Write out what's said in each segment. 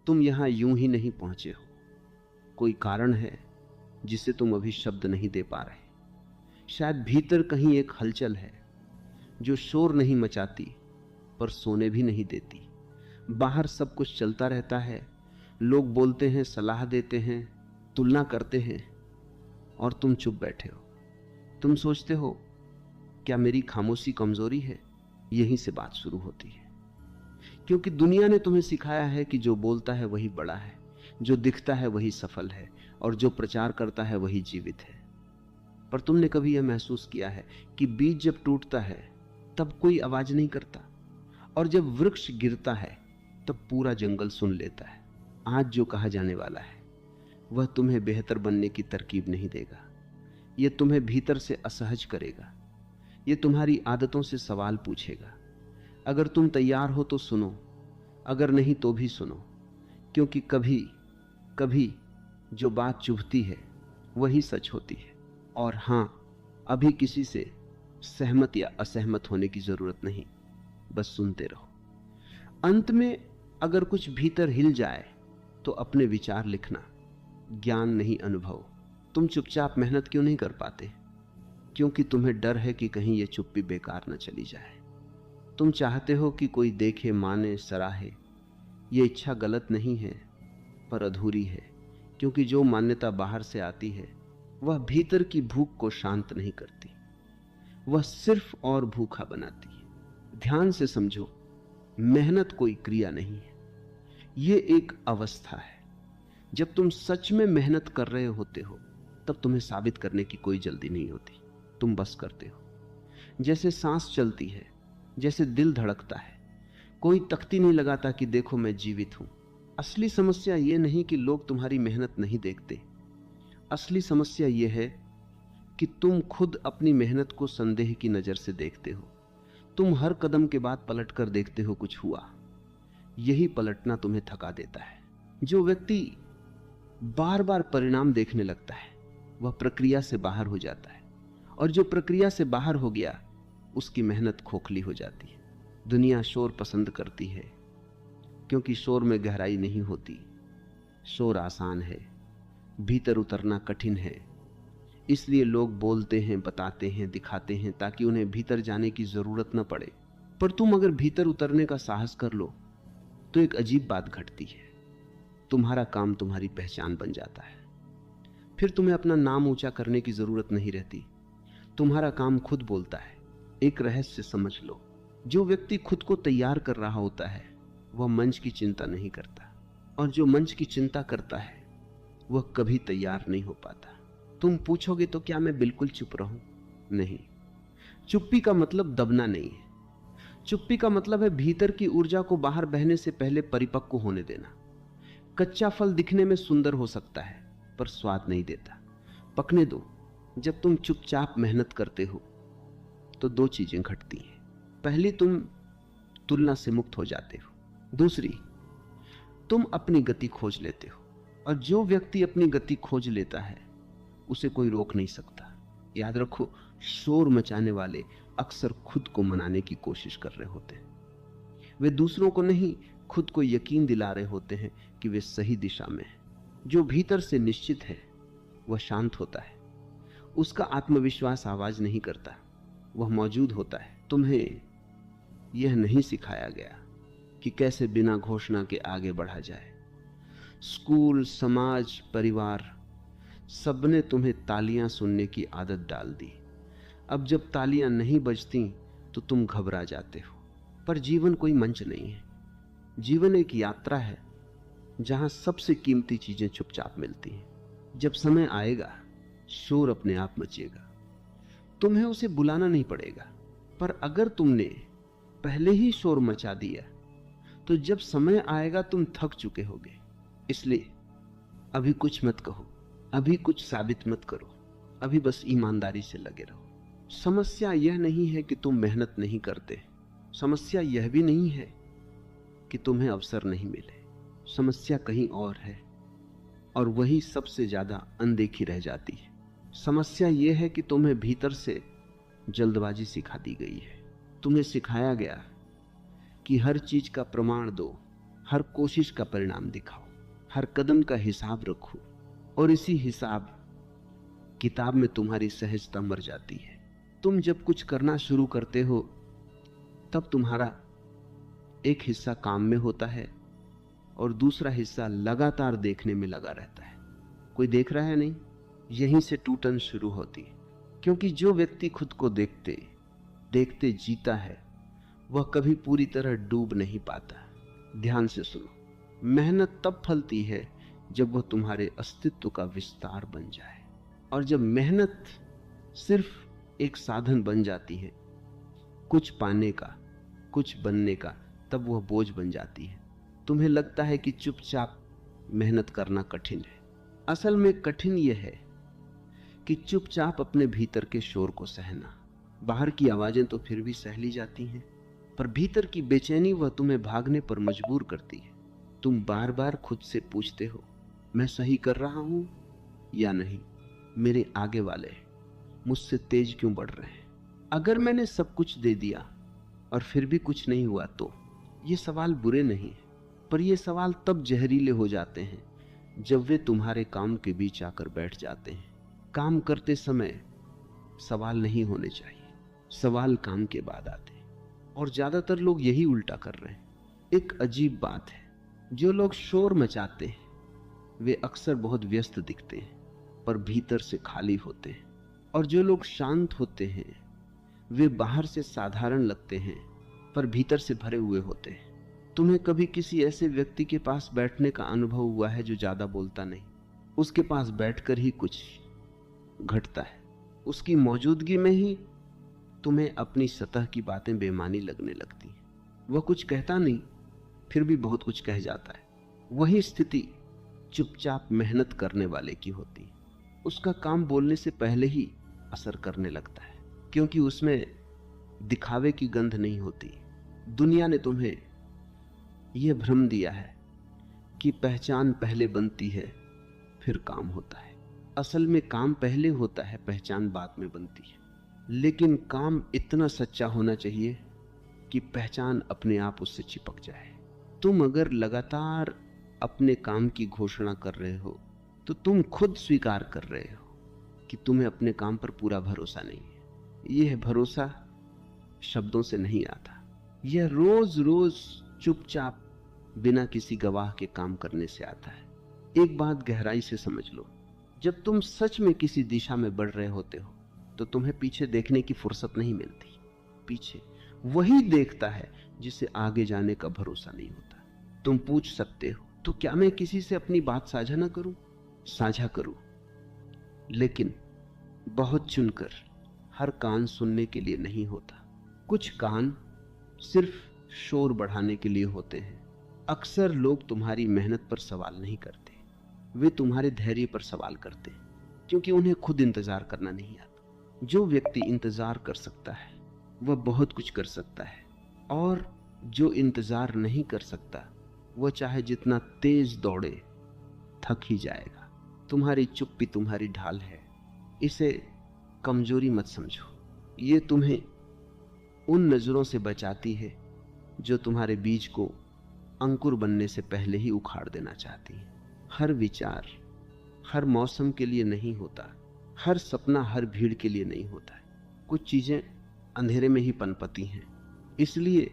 तुम यहां यूं ही नहीं पहुंचे हो, कोई कारण है जिसे तुम अभी शब्द नहीं दे पा रहे। शायद भीतर कहीं एक हलचल है जो शोर नहीं मचाती पर सोने भी नहीं देती। बाहर सब कुछ चलता रहता है, लोग बोलते हैं, सलाह देते हैं, तुलना करते हैं, और तुम चुप बैठे हो। तुम सोचते हो क्या मेरी खामोशी कमजोरी है? यहीं से बात शुरू होती है, क्योंकि दुनिया ने तुम्हें सिखाया है कि जो बोलता है वही बड़ा है, जो दिखता है वही सफल है, और जो प्रचार करता है वही जीवित है। पर तुमने कभी यह महसूस किया है कि बीज जब टूटता है तब कोई आवाज नहीं करता, और जब वृक्ष गिरता है तब पूरा जंगल सुन लेता है। आज जो कहा जाने वाला है वह तुम्हें बेहतर बनने की तरकीब नहीं देगा, यह तुम्हें भीतर से असहज करेगा, यह तुम्हारी आदतों से सवाल पूछेगा। अगर तुम तैयार हो तो सुनो, अगर नहीं तो भी सुनो, क्योंकि कभी कभी जो बात चुभती है वही सच होती है। और हां, अभी किसी से सहमत या असहमत होने की जरूरत नहीं, बस सुनते रहो। अंत में अगर कुछ भीतर हिल जाए तो अपने विचार लिखना, ज्ञान नहीं अनुभव। तुम चुपचाप मेहनत क्यों नहीं कर पाते? क्योंकि तुम्हें डर है कि कहीं यह चुप्पी बेकार न चली जाए। तुम चाहते हो कि कोई देखे, माने, सराहे। यह इच्छा गलत नहीं है पर अधूरी है, क्योंकि जो मान्यता बाहर से आती है वह भीतर की भूख को शांत नहीं करती, वह सिर्फ और भूखा बनाती है। ध्यान से समझो, मेहनत कोई क्रिया नहीं है, यह एक अवस्था है। जब तुम सच में मेहनत कर रहे होते हो तब तुम्हें साबित करने की कोई जल्दी नहीं होती, तुम बस करते हो। जैसे सांस चलती है, जैसे दिल धड़कता है, कोई तख्ती नहीं लगाता कि देखो मैं जीवित हूं। असली समस्या यह नहीं कि लोग तुम्हारी मेहनत नहीं देखते, असली समस्या यह है कि तुम खुद अपनी मेहनत को संदेह की नजर से देखते हो। तुम हर कदम के बाद पलट कर देखते हो कुछ हुआ। यही पलटना तुम्हें थका देता है। जो व्यक्ति बार बार परिणाम देखने लगता है वह प्रक्रिया से बाहर हो जाता है, और जो प्रक्रिया से बाहर हो गया उसकी मेहनत खोखली हो जाती है। दुनिया शोर पसंद करती है क्योंकि शोर में गहराई नहीं होती। शोर आसान है, भीतर उतरना कठिन है। इसलिए लोग बोलते हैं, बताते हैं, दिखाते हैं ताकि उन्हें भीतर जाने की जरूरत न पड़े। पर तुम अगर भीतर उतरने का साहस कर लो तो एक अजीब बात घटती है। तुम्हारा काम तुम्हारी पहचान बन जाता है। फिर तुम्हें अपना नाम ऊंचा करने की जरूरत नहीं रहती, तुम्हारा काम खुद बोलता है। एक रहस्य समझ लो, जो व्यक्ति खुद को तैयार कर रहा होता है वह मंच की चिंता नहीं करता, और जो मंच की चिंता करता है वह कभी तैयार नहीं हो पाता। तुम पूछोगे तो क्या मैं बिल्कुल चुप रहूं? नहीं। चुप्पी का मतलब दबना नहीं है। चुप्पी का मतलब है भीतर की ऊर्जा को बाहर बहने से पहले परिपक्व होने देना। कच्चा फल दिखने में सुंदर हो सकता है पर स्वाद नहीं देता, पकने दो। जब तुम चुपचाप मेहनत करते हो तो दो चीजें घटती हैं। पहली, तुम तुलना से मुक्त हो जाते हो। दूसरी, तुम अपनी गति खोज लेते हो, और जो व्यक्ति अपनी गति खोज लेता है उसे कोई रोक नहीं सकता। याद रखो, शोर मचाने वाले अक्सर खुद को मनाने की कोशिश कर रहे होते हैं। वे दूसरों को नहीं, खुद को यकीन दिला रहे होते हैं कि वे सही दिशा में हैं। जो भीतर से निश्चित है वह शांत होता है, उसका आत्मविश्वास आवाज नहीं करता, वह मौजूद होता है। तुम्हें यह नहीं सिखाया गया कि कैसे बिना घोषणा के आगे बढ़ा जाए। स्कूल, समाज, परिवार, सबने तुम्हें तालियां सुनने की आदत डाल दी। अब जब तालियां नहीं बजती तो तुम घबरा जाते हो। पर जीवन कोई मंच नहीं है, जीवन एक यात्रा है जहां सबसे कीमती चीजें चुपचाप मिलती हैं। जब समय आएगा शोर अपने आप मचेगा, तुम्हें उसे बुलाना नहीं पड़ेगा। पर अगर तुमने पहले ही शोर मचा दिया तो जब समय आएगा तुम थक चुके होगे। इसलिए अभी कुछ मत कहो, अभी कुछ साबित मत करो, अभी बस ईमानदारी से लगे रहो। समस्या यह नहीं है कि तुम मेहनत नहीं करते, समस्या यह भी नहीं है कि तुम्हें अवसर नहीं मिले। समस्या कहीं और है, और वही सबसे ज्यादा अनदेखी रह जाती है। समस्या यह है कि तुम्हें भीतर से जल्दबाजी सिखा दी गई है। तुम्हें सिखाया गया कि हर चीज का प्रमाण दो, हर कोशिश का परिणाम दिखाओ, हर कदम का हिसाब रखो, और इसी हिसाब किताब में तुम्हारी सहजता मर जाती है। तुम जब कुछ करना शुरू करते हो तब तुम्हारा एक हिस्सा काम में होता है और दूसरा हिस्सा लगातार देखने में लगा रहता है। कोई देख रहा है नहीं, यहीं से टूटन शुरू होती है। क्योंकि जो व्यक्ति खुद को देखते देखते जीता है वह कभी पूरी तरह डूब नहीं पाता। ध्यान से सुनो, मेहनत तब फलती है जब वह तुम्हारे अस्तित्व का विस्तार बन जाए, और जब मेहनत सिर्फ एक साधन बन जाती है कुछ पाने का, कुछ बनने का, तब वह बोझ बन जाती है। तुम्हें लगता है कि चुपचाप मेहनत करना कठिन है। असल में कठिन यह है कि चुपचाप अपने भीतर के शोर को सहना। बाहर की आवाजें तो फिर भी सह ली जाती हैं, पर भीतर की बेचैनी वह तुम्हें भागने पर मजबूर करती है। तुम बार बार खुद से पूछते हो, मैं सही कर रहा हूं या नहीं? मेरे आगे वाले मुझसे तेज क्यों बढ़ रहे हैं? अगर मैंने सब कुछ दे दिया और फिर भी कुछ नहीं हुआ तो? ये सवाल बुरे नहीं है, पर ये सवाल तब जहरीले हो जाते हैं जब वे तुम्हारे काम के बीच आकर बैठ जाते हैं। काम करते समय सवाल नहीं होने चाहिए, सवाल काम के बाद आते हैं, और ज्यादातर लोग यही उल्टा कर रहे हैं। एक अजीब बात है, जो लोग शोर मचाते हैं वे अक्सर बहुत व्यस्त दिखते हैं पर भीतर से खाली होते हैं, और जो लोग शांत होते हैं वे बाहर से साधारण लगते हैं पर भीतर से भरे हुए होते हैं। तुम्हें कभी किसी ऐसे व्यक्ति के पास बैठने का अनुभव हुआ है जो ज्यादा बोलता नहीं? उसके पास बैठकर ही कुछ घटता है, उसकी मौजूदगी में ही तुम्हें अपनी सतह की बातें बेमानी लगने लगती हैं। वह कुछ कहता नहीं फिर भी बहुत कुछ कह जाता है। वही स्थिति चुपचाप मेहनत करने वाले की होती है। उसका काम बोलने से पहले ही असर करने लगता है, क्योंकि उसमें दिखावे की गंध नहीं होती। दुनिया ने तुम्हें यह भ्रम दिया है कि पहचान पहले बनती है फिर काम होता है। असल में काम पहले होता है, पहचान बाद में बनती है। लेकिन काम इतना सच्चा होना चाहिए कि पहचान अपने आप उससे चिपक जाए। तुम अगर लगातार अपने काम की घोषणा कर रहे हो तो तुम खुद स्वीकार कर रहे हो कि तुम्हें अपने काम पर पूरा भरोसा नहीं है। यह भरोसा शब्दों से नहीं आता, यह रोज रोज चुपचाप बिना किसी गवाह के काम करने से आता है। एक बात गहराई से समझ लो, जब तुम सच में किसी दिशा में बढ़ रहे होते हो तो तुम्हें पीछे देखने की फुर्सत नहीं मिलती। पीछे वही देखता है जिसे आगे जाने का भरोसा नहीं होता। तुम पूछ सकते हो, तो क्या मैं किसी से अपनी बात साझा ना करूं? साझा करूं, लेकिन बहुत चुनकर। हर कान सुनने के लिए नहीं होता। कुछ कान सिर्फ शोर बढ़ाने के लिए होते हैं। अक्सर लोग तुम्हारी मेहनत पर सवाल नहीं करते, वे तुम्हारे धैर्य पर सवाल करते हैं, क्योंकि उन्हें खुद इंतजार करना नहीं आता। जो व्यक्ति इंतजार कर सकता है वह बहुत कुछ कर सकता है, और जो इंतजार नहीं कर सकता वह चाहे जितना तेज दौड़े थक ही जाएगा। तुम्हारी चुप्पी तुम्हारी ढाल है, इसे कमजोरी मत समझो। ये तुम्हें उन नजरों से बचाती है जो तुम्हारे बीज को अंकुर बनने से पहले ही उखाड़ देना चाहती है। हर विचार हर मौसम के लिए नहीं होता, हर सपना हर भीड़ के लिए नहीं होता है। कुछ चीजें अंधेरे में ही पनपती हैं। इसलिए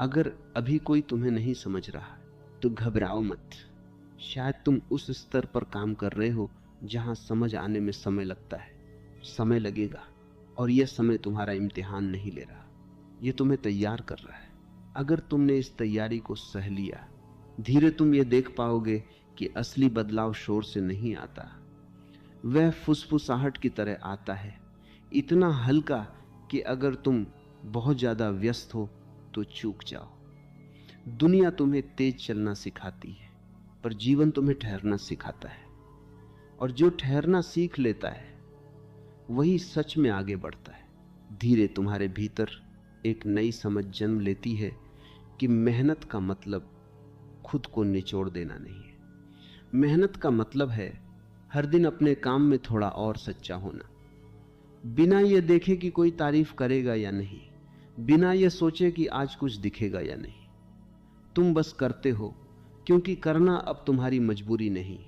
अगर अभी कोई तुम्हें नहीं समझ रहा तो घबराओ मत। शायद तुम उस स्तर पर काम कर रहे हो जहां समझ आने में समय लगता है। समय लगेगा, और यह समय तुम्हारा इम्तिहान नहीं ले रहा, यह तुम्हें तैयार कर रहा है। अगर तुमने इस तैयारी को सह लिया, धीरे तुम ये देख पाओगे कि असली बदलाव शोर से नहीं आता, वह फुसफुसाहट की तरह आता है, इतना हल्का कि अगर तुम बहुत ज्यादा व्यस्त हो तो चूक जाओ। दुनिया तुम्हें तेज चलना सिखाती है, पर जीवन तुम्हें ठहरना सिखाता है, और जो ठहरना सीख लेता है वही सच में आगे बढ़ता है। धीरे तुम्हारे भीतर एक नई समझ जन्म लेती है कि मेहनत का मतलब खुद को निचोड़ देना नहीं है। मेहनत का मतलब है हर दिन अपने काम में थोड़ा और सच्चा होना, बिना यह देखे कि कोई तारीफ करेगा या नहीं, बिना यह सोचे कि आज कुछ दिखेगा या नहीं। तुम बस करते हो क्योंकि करना अब तुम्हारी मजबूरी नहीं,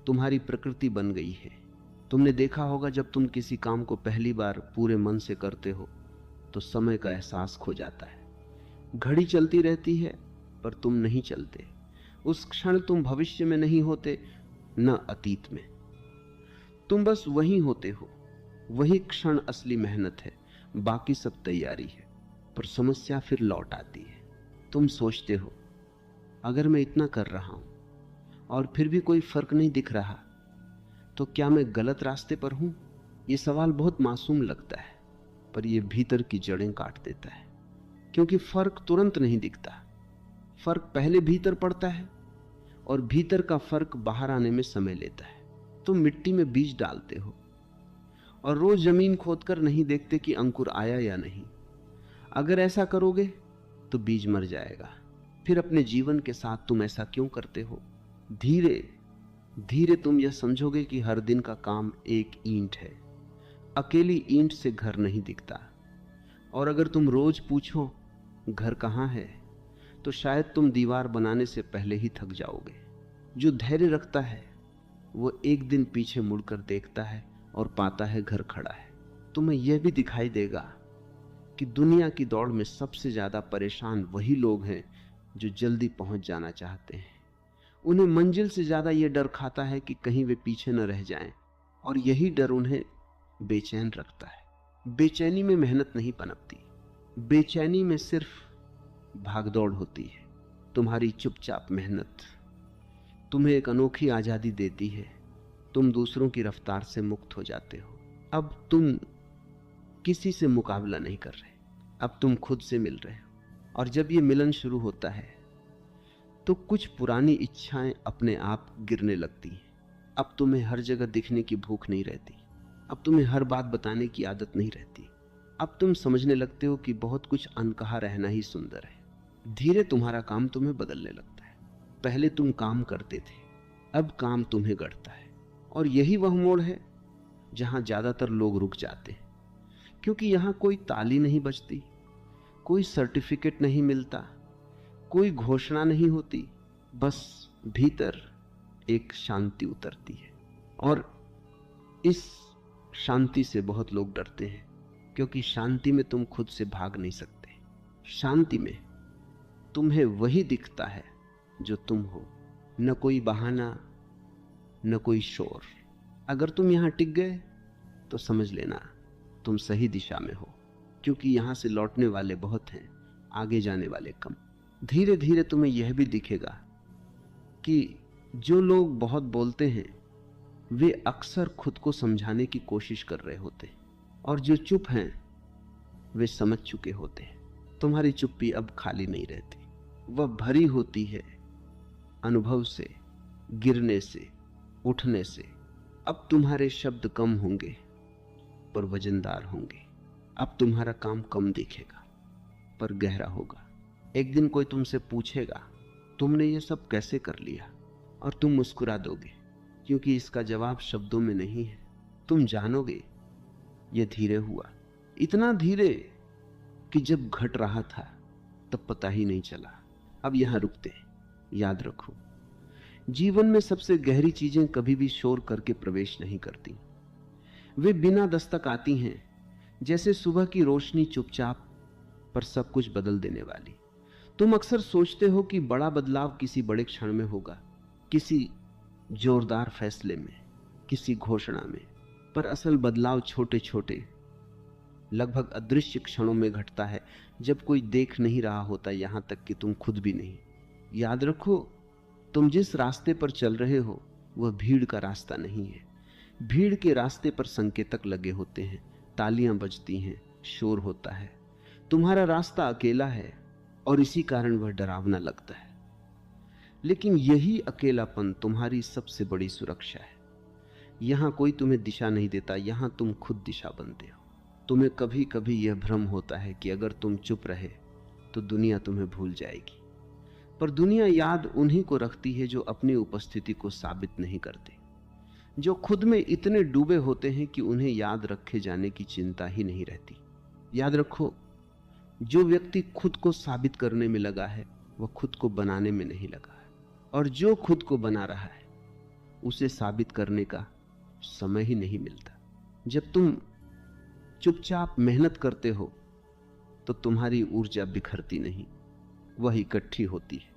तुम्हारी प्रकृति बन गई है। तुमने देखा होगा जब तुम किसी काम को पहली बार पूरे मन से करते हो तो समय का एहसास खो जाता है। घड़ी चलती रहती है पर तुम नहीं चलते। उस क्षण तुम भविष्य में नहीं होते, न अतीत में। तुम बस वहीं होते हो। वही क्षण असली मेहनत है, बाकी सब तैयारी है। पर समस्या फिर लौट आती है। तुम सोचते हो अगर मैं इतना कर रहा हूं और फिर भी कोई फर्क नहीं दिख रहा तो क्या मैं गलत रास्ते पर हूं? यह सवाल बहुत मासूम लगता है, पर यह भीतर की जड़ें काट देता है। क्योंकि फर्क तुरंत नहीं दिखता। फर्क पहले भीतर पड़ता है और भीतर का फर्क बाहर आने में समय लेता है। तुम मिट्टी में बीज डालते हो और रोज जमीन खोदकर नहीं देखते कि अंकुर आया या नहीं। अगर ऐसा करोगे तो बीज मर जाएगा। फिर अपने जीवन के साथ तुम ऐसा क्यों करते हो? धीरे धीरे तुम यह समझोगे कि हर दिन का काम एक ईंट है। अकेली ईंट से घर नहीं दिखता। और अगर तुम रोज पूछो घर कहाँ है तो शायद तुम दीवार बनाने से पहले ही थक जाओगे। जो धैर्य रखता है वो एक दिन पीछे मुड़कर देखता है और पाता है घर खड़ा है। तुम्हें यह भी दिखाई देगा कि दुनिया की दौड़ में सबसे ज्यादा परेशान वही लोग हैं जो जल्दी पहुंच जाना चाहते हैं। उन्हें मंजिल से ज्यादा यह डर खाता है कि कहीं वे पीछे न रह जाएं, और यही डर उन्हें बेचैन रखता है। बेचैनी में मेहनत नहीं पनपती, बेचैनी में सिर्फ भागदौड़ होती है। तुम्हारी चुपचाप मेहनत तुम्हें एक अनोखी आजादी देती है। तुम दूसरों की रफ्तार से मुक्त हो जाते हो। अब तुम किसी से मुकाबला नहीं कर रहे, अब तुम खुद से मिल रहे हो। और जब ये मिलन शुरू होता है तो कुछ पुरानी इच्छाएं अपने आप गिरने लगती हैं। अब तुम्हें हर जगह दिखने की भूख नहीं रहती। अब तुम्हें हर बात बताने की आदत नहीं रहती। अब तुम समझने लगते हो कि बहुत कुछ अनकहा रहना ही सुंदर है। धीरे तुम्हारा काम तुम्हें बदलने लगता है। पहले तुम काम करते थे, अब काम तुम्हें गढ़ता है। और यही वह मोड़ है जहां ज्यादातर लोग रुक जाते हैं, क्योंकि यहां कोई ताली नहीं बजती, कोई सर्टिफिकेट नहीं मिलता, कोई घोषणा नहीं होती। बस भीतर एक शांति उतरती है। और इस शांति से बहुत लोग डरते हैं, क्योंकि शांति में तुम खुद से भाग नहीं सकते। शांति में तुम्हें वही दिखता है जो तुम हो, न कोई बहाना, न कोई शोर। अगर तुम यहां टिक गए तो समझ लेना तुम सही दिशा में हो, क्योंकि यहां से लौटने वाले बहुत हैं, आगे जाने वाले कम। धीरे धीरे तुम्हें यह भी दिखेगा कि जो लोग बहुत बोलते हैं वे अक्सर खुद को समझाने की कोशिश कर रहे होते हैं, और जो चुप हैं वे समझ चुके होते हैं। तुम्हारी चुप्पी अब खाली नहीं रहती, वह भरी होती है अनुभव से, गिरने से, उठने से। अब तुम्हारे शब्द कम होंगे पर वजनदार होंगे। अब तुम्हारा काम कम दिखेगा पर गहरा होगा। एक दिन कोई तुमसे पूछेगा तुमने ये सब कैसे कर लिया, और तुम मुस्कुरा दोगे, क्योंकि इसका जवाब शब्दों में नहीं है। तुम जानोगे ये धीरे हुआ, इतना धीरे कि जब घट रहा था तब पता ही नहीं चला। अब यहां रुकते हैं। याद रखो, जीवन में सबसे गहरी चीजें कभी भी शोर करके प्रवेश नहीं करती। वे बिना दस्तक आती हैं, जैसे सुबह की रोशनी चुपचाप पर सब कुछ बदल देने वाली। तुम अक्सर सोचते हो कि बड़ा बदलाव किसी बड़े क्षण में होगा, किसी जोरदार फैसले में, किसी घोषणा में, पर असल बदलाव छोटे छोटे लगभग अदृश्य क्षणों में घटता है, जब कोई देख नहीं रहा होता, यहां तक कि तुम खुद भी नहीं। याद रखो, तुम जिस रास्ते पर चल रहे हो वह भीड़ का रास्ता नहीं है। भीड़ के रास्ते पर संकेतक लगे होते हैं, तालियां बजती हैं, शोर होता है। तुम्हारा रास्ता अकेला है और इसी कारण वह डरावना लगता है। लेकिन यही अकेलापन तुम्हारी सबसे बड़ी सुरक्षा है। यहां कोई तुम्हें दिशा नहीं देता, यहां तुम खुद दिशा बनते हो। तुम्हें कभी कभी यह भ्रम होता है कि अगर तुम चुप रहे तो दुनिया तुम्हें भूल जाएगी, पर दुनिया याद उन्हीं को रखती है जो अपनी उपस्थिति को साबित नहीं करते, जो खुद में इतने डूबे होते हैं कि उन्हें याद रखे जाने की चिंता ही नहीं रहती। याद रखो, जो व्यक्ति खुद को साबित करने में लगा है वह खुद को बनाने में नहीं लगा है। और जो खुद को बना रहा है उसे साबित करने का समय ही नहीं मिलता। जब तुम चुपचाप मेहनत करते हो तो तुम्हारी ऊर्जा बिखरती नहीं, वह इकट्ठी होती है,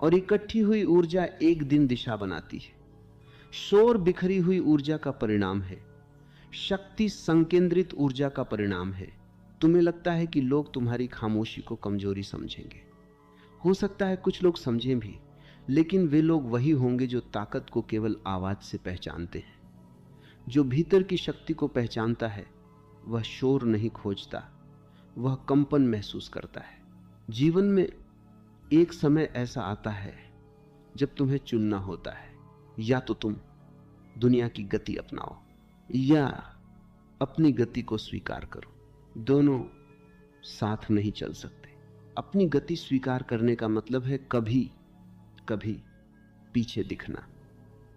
और इकट्ठी हुई ऊर्जा एक दिन दिशा बनाती है। शोर बिखरी हुई ऊर्जा का परिणाम है, शक्ति संकेंद्रित ऊर्जा का परिणाम है। तुम्हें लगता है कि लोग तुम्हारी खामोशी को कमजोरी समझेंगे। हो सकता है कुछ लोग समझें भी, लेकिन वे लोग वही होंगे जो ताकत को केवल आवाज से पहचानते हैं। जो भीतर की शक्ति को पहचानता है वह शोर नहीं खोजता, वह कंपन महसूस करता है। जीवन में एक समय ऐसा आता है जब तुम्हें चुनना होता है, या तो तुम दुनिया की गति अपनाओ या अपनी गति को स्वीकार करो। दोनों साथ नहीं चल सकते। अपनी गति स्वीकार करने का मतलब है कभी कभी पीछे दिखना,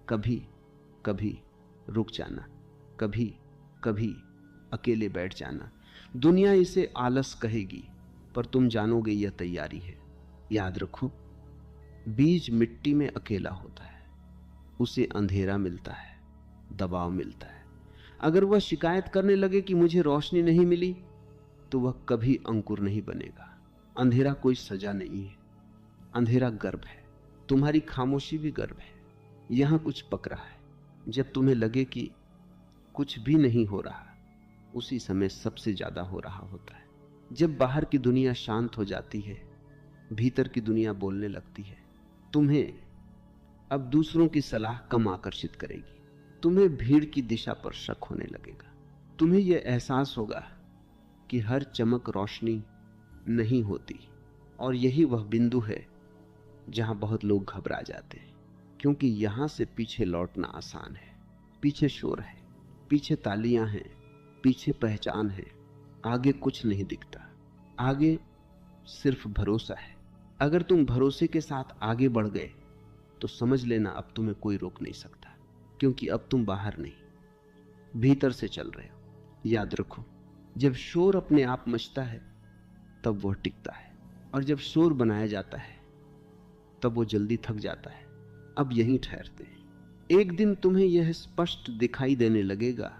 कभी कभी रुक जाना, कभी कभी अकेले बैठ जाना। दुनिया इसे आलस कहेगी, पर तुम जानोगे यह तैयारी है। याद रखो, बीज मिट्टी में अकेला होता है, उसे अंधेरा मिलता है, दबाव मिलता है। अगर वह शिकायत करने लगे कि मुझे रोशनी नहीं मिली, तो वह कभी अंकुर नहीं बनेगा। अंधेरा कोई सजा नहीं है, अंधेरा गर्भ है। तुम्हारी खामोशी भी गर्भ है। यहां कुछ पक रहा है। जब तुम्हें लगे कि कुछ भी नहीं हो रहा, उसी समय सबसे ज्यादा हो रहा होता है। जब बाहर की दुनिया शांत हो जाती है, भीतर की दुनिया बोलने लगती है। तुम्हें अब दूसरों की सलाह कम आकर्षित करेगी। तुम्हें भीड़ की दिशा पर शक होने लगेगा। तुम्हें यह एहसास होगा कि हर चमक रोशनी नहीं होती, और यही वह बिंदु है जहां बहुत लोग घबरा जाते हैं, क्योंकि यहां से पीछे लौटना आसान है। पीछे शोर है, पीछे तालियां हैं, पीछे पहचान है, आगे कुछ नहीं दिखता। आगे सिर्फ भरोसा है। अगर तुम भरोसे के साथ आगे बढ़ गए तो समझ लेना अब तुम्हें कोई रोक नहीं सकता, क्योंकि अब तुम बाहर नहीं, भीतर से चल रहे हो। याद रखो, जब शोर अपने आप मचता है तब वह टिकता है, और जब शोर बनाया जाता है तब वो जल्दी थक जाता है। अब यहीं ठहरते हैं। एक दिन तुम्हें यह स्पष्ट दिखाई देने लगेगा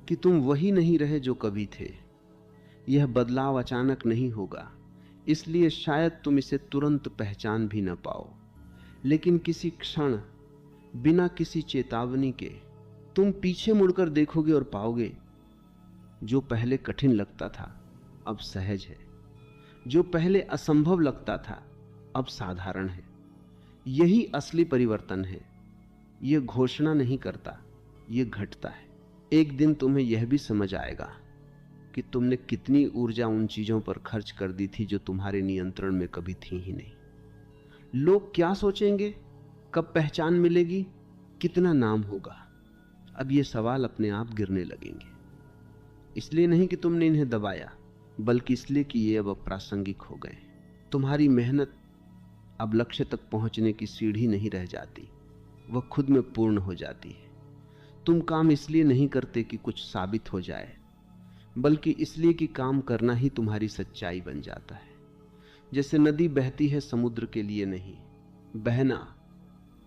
कि तुम वही नहीं रहे जो कभी थे। यह बदलाव अचानक नहीं होगा, इसलिए शायद तुम इसे तुरंत पहचान भी न पाओ, लेकिन किसी क्षण बिना किसी चेतावनी के तुम पीछे मुड़कर देखोगे और पाओगे जो पहले कठिन लगता था अब सहज है, जो पहले असंभव लगता था अब साधारण है। यही असली परिवर्तन है। यह घोषणा नहीं करता, यह घटता है। एक दिन तुम्हें यह भी समझ आएगा कि तुमने कितनी ऊर्जा उन चीजों पर खर्च कर दी थी जो तुम्हारे नियंत्रण में कभी थी ही नहीं। लोग क्या सोचेंगे, कब पहचान मिलेगी, कितना नाम होगा, अब ये सवाल अपने आप गिरने लगेंगे। इसलिए नहीं कि तुमने इन्हें दबाया, बल्कि इसलिए कि ये अब अप्रासंगिक हो गए। तुम्हारी मेहनत अब लक्ष्य तक पहुंचने की सीढ़ी नहीं रह जाती, वह खुद में पूर्ण हो जाती है। तुम काम इसलिए नहीं करते कि कुछ साबित हो जाए, बल्कि इसलिए कि काम करना ही तुम्हारी सच्चाई बन जाता है। जैसे नदी बहती है समुद्र के लिए नहीं, बहना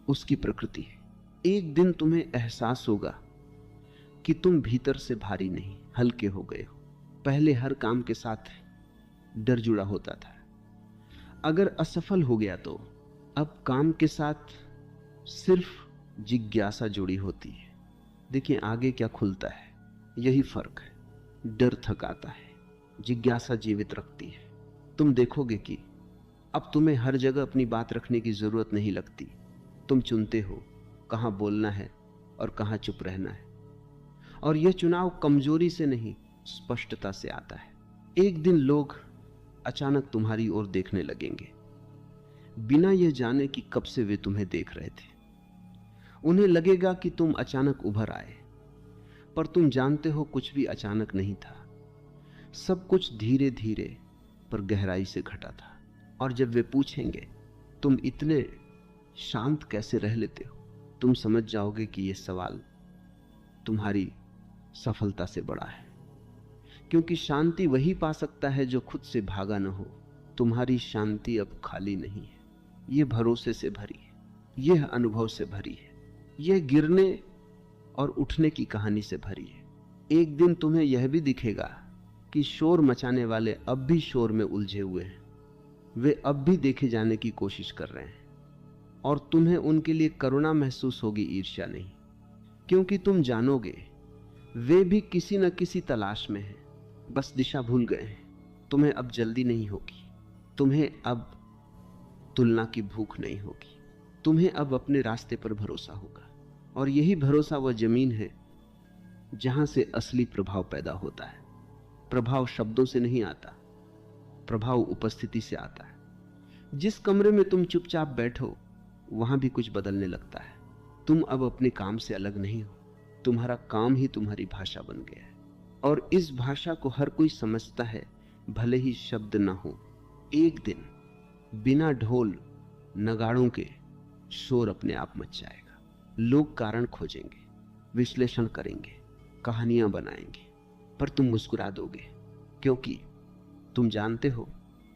उसकी प्रकृति है। एक दिन तुम्हें एहसास होगा कि तुम भीतर से भारी नहीं, हल्के हो गए हो। पहले हर काम के साथ डर जुड़ा होता था, अगर असफल हो गया तो अब काम के साथ सिर्फ जिज्ञासा जुड़ी होती है। देखिए आगे क्या खुलता है, यही फर्क है। डर थकाता है, जिज्ञासा जीवित रखती है। तुम देखोगे कि अब तुम्हें हर जगह अपनी बात रखने की जरूरत नहीं लगती। तुम चुनते हो कहां बोलना है और कहां चुप रहना है, और यह चुनाव कमजोरी से नहीं, स्पष्टता से आता है। एक दिन लोग अचानक तुम्हारी ओर देखने लगेंगे, बिना यह जाने कि कब से वे तुम्हें देख रहे थे। उन्हें लगेगा कि तुम अचानक उभर आए, पर तुम जानते हो कुछ भी अचानक नहीं था। सब कुछ धीरे धीरे पर गहराई से घटा था। और जब वे पूछेंगे तुम इतने शांत कैसे रह लेते हो, तुम समझ जाओगे कि यह सवाल तुम्हारी सफलता से बड़ा है, क्योंकि शांति वही पा सकता है जो खुद से भागा न हो। तुम्हारी शांति अब खाली नहीं है, ये भरोसे से भरी है। यह अनुभव से भरी है, यह गिरने और उठने की कहानी से भरी है। एक दिन तुम्हें यह भी दिखेगा कि शोर मचाने वाले अब भी शोर में उलझे हुए हैं, वे अब भी देखे जाने की कोशिश कर रहे हैं, और तुम्हें उनके लिए करुणा महसूस होगी, ईर्ष्या नहीं, क्योंकि तुम जानोगे वे भी किसी न किसी तलाश में हैं, बस दिशा भूल गए हैं। तुम्हें अब जल्दी नहीं होगी, तुम्हें अब तुलना की भूख नहीं होगी, तुम्हें अब अपने रास्ते पर भरोसा होगा। और यही भरोसा वह जमीन है जहां से असली प्रभाव पैदा होता है। प्रभाव शब्दों से नहीं आता, प्रभाव उपस्थिति से आता है। जिस कमरे में तुम चुपचाप बैठो वहां भी कुछ बदलने लगता है। तुम अब अपने काम से अलग नहीं हो, तुम्हारा काम ही तुम्हारी भाषा बन गया है, और इस भाषा को हर कोई समझता है, भले ही शब्द ना हो। एक दिन बिना ढोल नगाड़ों के शोर अपने आप मच जाएगा। लोग कारण खोजेंगे, विश्लेषण करेंगे, कहानियां बनाएंगे, पर तुम मुस्कुरा दोगे, क्योंकि तुम जानते हो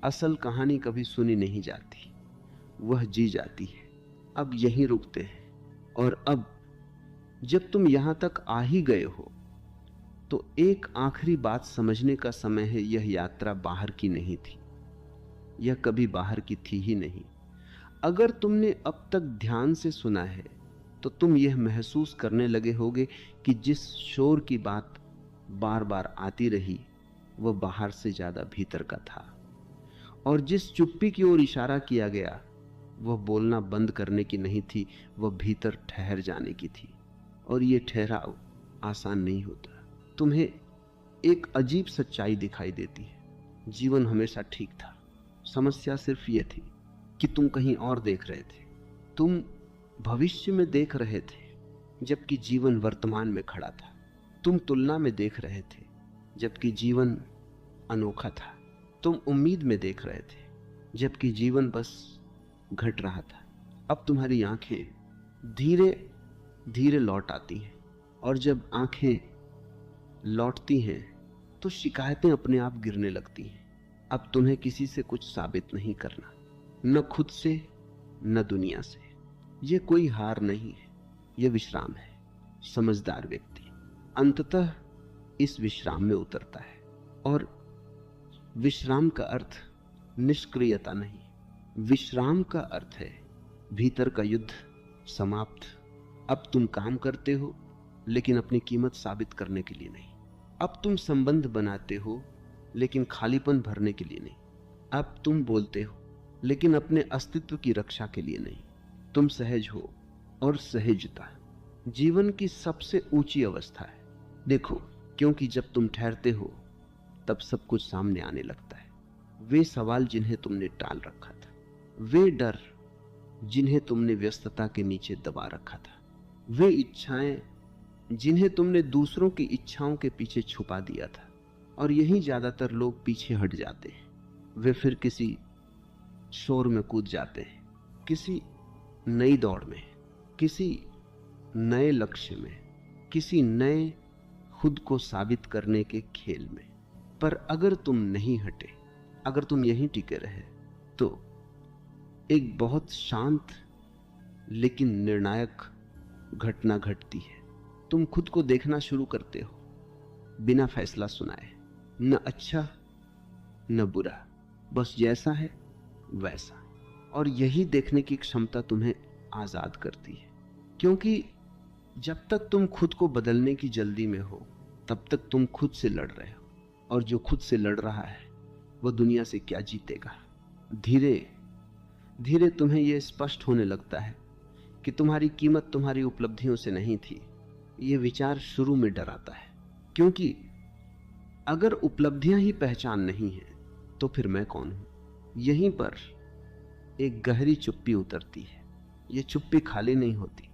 असल कहानी कभी सुनी नहीं जाती, वह जी जाती है। अब यहीं रुकते हैं, और अब जब तुम यहां तक आ ही गए हो तो एक आखिरी बात समझने का समय है। यह यात्रा बाहर की नहीं थी, यह कभी बाहर की थी ही नहीं। अगर तुमने अब तक ध्यान से सुना है तो तुम यह महसूस करने लगे होगे कि जिस शोर की बात बार बार आती रही वह बाहर से ज्यादा भीतर का था, और जिस चुप्पी की ओर इशारा किया गया वह बोलना बंद करने की नहीं थी, वह भीतर ठहर जाने की थी। और यह ठहराव आसान नहीं होता। तुम्हें एक अजीब सच्चाई दिखाई देती है, जीवन हमेशा ठीक था, समस्या सिर्फ यह थी कि तुम कहीं और देख रहे थे। तुम भविष्य में देख रहे थे जबकि जीवन वर्तमान में खड़ा था। तुम तुलना में देख रहे थे जबकि जीवन अनोखा था। तुम उम्मीद में देख रहे थे जबकि जीवन बस घट रहा था। अब तुम्हारी आंखें धीरे धीरे लौट आती हैं, और जब आंखें लौटती हैं तो शिकायतें अपने आप गिरने लगती हैं। अब तुम्हें किसी से कुछ साबित नहीं करना, न खुद से न दुनिया से। यह कोई हार नहीं है, यह विश्राम है। समझदार व्यक्ति अंततः इस विश्राम में उतरता है, और विश्राम का अर्थ निष्क्रियता नहीं, विश्राम का अर्थ है भीतर का युद्ध समाप्त। अब तुम काम करते हो लेकिन अपनी कीमत साबित करने के लिए नहीं। अब तुम संबंध बनाते हो लेकिन खालीपन भरने के लिए नहीं। अब तुम बोलते हो लेकिन अपने अस्तित्व की रक्षा के लिए नहीं। तुम सहज हो, और सहजता जीवन की सबसे ऊंची अवस्था है। देखो, क्योंकि जब तुम ठहरते हो तब सब कुछ सामने आने लगता है। वे सवाल जिन्हें तुमने टाल रखा था, वे डर जिन्हें तुमने व्यस्तता के नीचे दबा रखा था, वे इच्छाएं जिन्हें तुमने दूसरों की इच्छाओं के पीछे छुपा दिया था। और यही ज्यादातर लोग पीछे हट जाते हैं। वे फिर किसी शोर में कूद जाते हैं, किसी नई दौड़ में, किसी नए लक्ष्य में, किसी नए खुद को साबित करने के खेल में। पर अगर तुम नहीं हटे, अगर तुम यहीं टिके रहे, तो एक बहुत शांत लेकिन निर्णायक घटना घटती है। तुम खुद को देखना शुरू करते हो, बिना फैसला सुनाए, न अच्छा न बुरा, बस जैसा है वैसा। और यही देखने की क्षमता तुम्हें आजाद करती है, क्योंकि जब तक तुम खुद को बदलने की जल्दी में हो तब तक तुम खुद से लड़ रहे हो, और जो खुद से लड़ रहा है वह दुनिया से क्या जीतेगा। धीरे धीरे तुम्हें यह स्पष्ट होने लगता है कि तुम्हारी कीमत तुम्हारी उपलब्धियों से नहीं थी। यह विचार शुरू में डराता है, क्योंकि अगर उपलब्धियां ही पहचान नहीं है तो फिर मैं कौन हूं। यहीं पर एक गहरी चुप्पी उतरती है। यह चुप्पी खाली नहीं होती,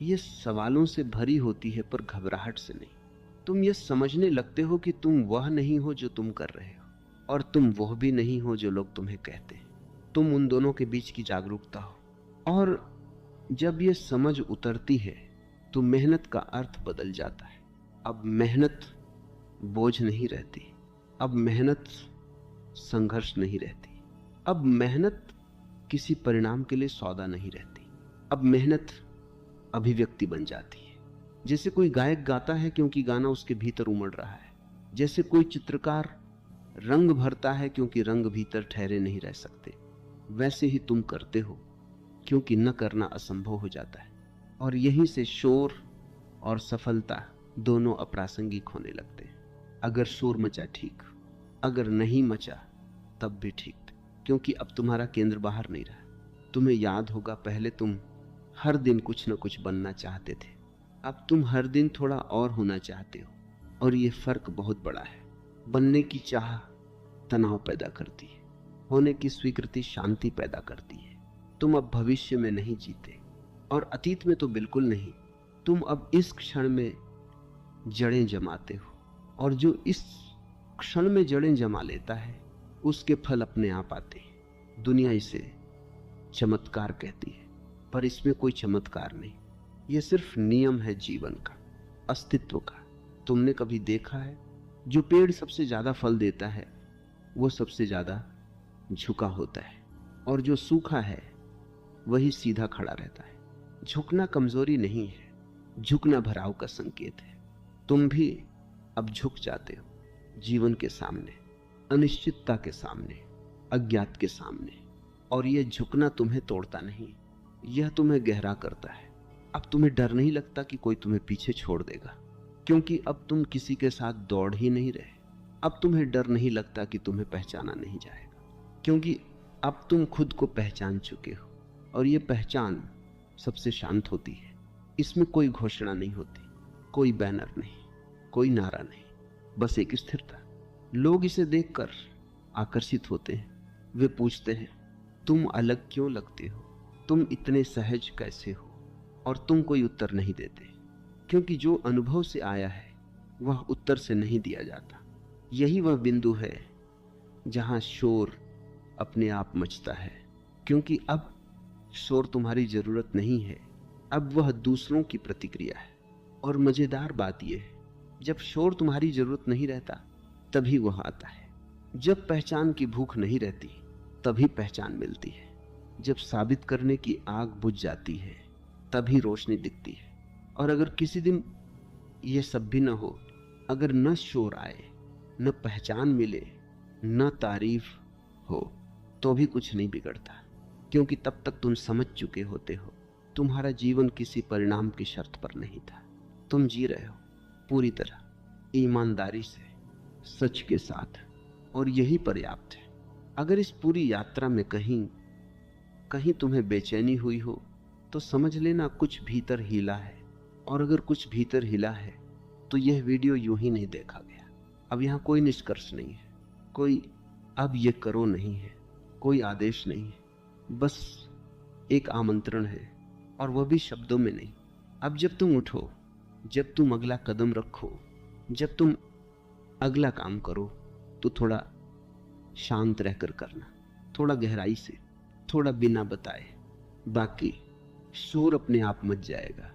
यह सवालों से भरी होती है, पर घबराहट से नहीं। तुम यह समझने लगते हो कि तुम वह नहीं हो जो तुम कर रहे हो, और तुम वह भी नहीं हो जो लोग तुम्हें कहते हैं। तुम उन दोनों के बीच की जागरूकता हो। और जब यह समझ उतरती है तो मेहनत का अर्थ बदल जाता है। अब मेहनत बोझ नहीं रहती, अब मेहनत संघर्ष नहीं रहती, अब मेहनत किसी परिणाम के लिए सौदा नहीं रहती। अब मेहनत अभिव्यक्ति बन जाती है। जैसे कोई गायक गाता है क्योंकि गाना उसके भीतर उमड़ रहा है, जैसे कोई चित्रकार रंग भरता है क्योंकि रंग भीतर ठहरे नहीं रह सकते, वैसे ही तुम करते हो क्योंकि न करना असंभव हो जाता है। और यहीं से शोर और सफलता दोनों अप्रासंगिक होने लगते हैं। अगर शोर मचा ठीक, अगर नहीं मचा तब भी ठीक, क्योंकि अब तुम्हारा केंद्र बाहर नहीं रहा। तुम्हें याद होगा, पहले तुम हर दिन कुछ न कुछ बनना चाहते थे, अब तुम हर दिन थोड़ा और होना चाहते हो। और ये फर्क बहुत बड़ा है। बनने की चाह तनाव पैदा करती है, होने की स्वीकृति शांति पैदा करती है। तुम अब भविष्य में नहीं जीते और अतीत में तो बिल्कुल नहीं। तुम अब इस क्षण में जड़ें जमाते हो, और जो इस क्षण में जड़ें जमा लेता है उसके फल अपने आप आते हैं। दुनिया इसे चमत्कार कहती है, पर इसमें कोई चमत्कार नहीं। यह सिर्फ नियम है जीवन का, अस्तित्व का। तुमने कभी देखा है, जो पेड़ सबसे ज्यादा फल देता है वो सबसे ज्यादा झुका होता है, और जो सूखा है वही सीधा खड़ा रहता है। झुकना कमजोरी नहीं है, झुकना भराव का संकेत है। तुम भी अब झुक जाते हो जीवन के सामने, अनिश्चितता के सामने, अज्ञात के सामने। और यह झुकना तुम्हें तोड़ता नहीं, यह तुम्हें गहरा करता है। अब तुम्हें डर नहीं लगता कि कोई तुम्हें पीछे छोड़ देगा, क्योंकि अब तुम किसी के साथ दौड़ ही नहीं रहे। अब तुम्हें डर नहीं लगता कि तुम्हें पहचाना नहीं जाएगा, क्योंकि अब तुम खुद को पहचान चुके हो। और यह पहचान सबसे शांत होती है। इसमें कोई घोषणा नहीं होती, कोई बैनर नहीं, कोई नारा नहीं, बस एक स्थिरता। लोग इसे देखकर आकर्षित होते हैं। वे पूछते हैं, तुम अलग क्यों लगते हो, तुम इतने सहज कैसे हो? और तुम कोई उत्तर नहीं देते, क्योंकि जो अनुभव से आया है वह उत्तर से नहीं दिया जाता। यही वह बिंदु है जहां शोर अपने आप मचता है, क्योंकि अब शोर तुम्हारी जरूरत नहीं है, अब वह दूसरों की प्रतिक्रिया है। और मजेदार बात यह है, जब शोर तुम्हारी जरूरत नहीं रहता तभी वह आता है। जब पहचान की भूख नहीं रहती तभी पहचान मिलती है। जब साबित करने की आग बुझ जाती है तभी रोशनी दिखती है। और अगर किसी दिन यह सब भी न हो, अगर न शोर आए, न पहचान मिले, न तारीफ हो, तो भी कुछ नहीं बिगड़ता, क्योंकि तब तक तुम समझ चुके होते हो तुम्हारा जीवन किसी परिणाम की शर्त पर नहीं था। तुम जी रहे हो पूरी तरह, ईमानदारी से, सच के साथ, और यही पर्याप्त है। अगर इस पूरी यात्रा में कहीं कहीं तुम्हें बेचैनी हुई हो तो समझ लेना कुछ भीतर हिला है। और अगर कुछ भीतर हिला है तो यह वीडियो यूं ही नहीं देखा गया। अब यहाँ कोई निष्कर्ष नहीं है, कोई अब ये करो नहीं है, कोई आदेश नहीं है, बस एक आमंत्रण है, और वह भी शब्दों में नहीं। अब जब तुम उठो, जब तुम अगला कदम रखो, जब तुम अगला काम करो, तो थोड़ा शांत रहकर करना, थोड़ा गहराई से, थोड़ा बिना बताए। बाकी शोर अपने आप मच जाएगा।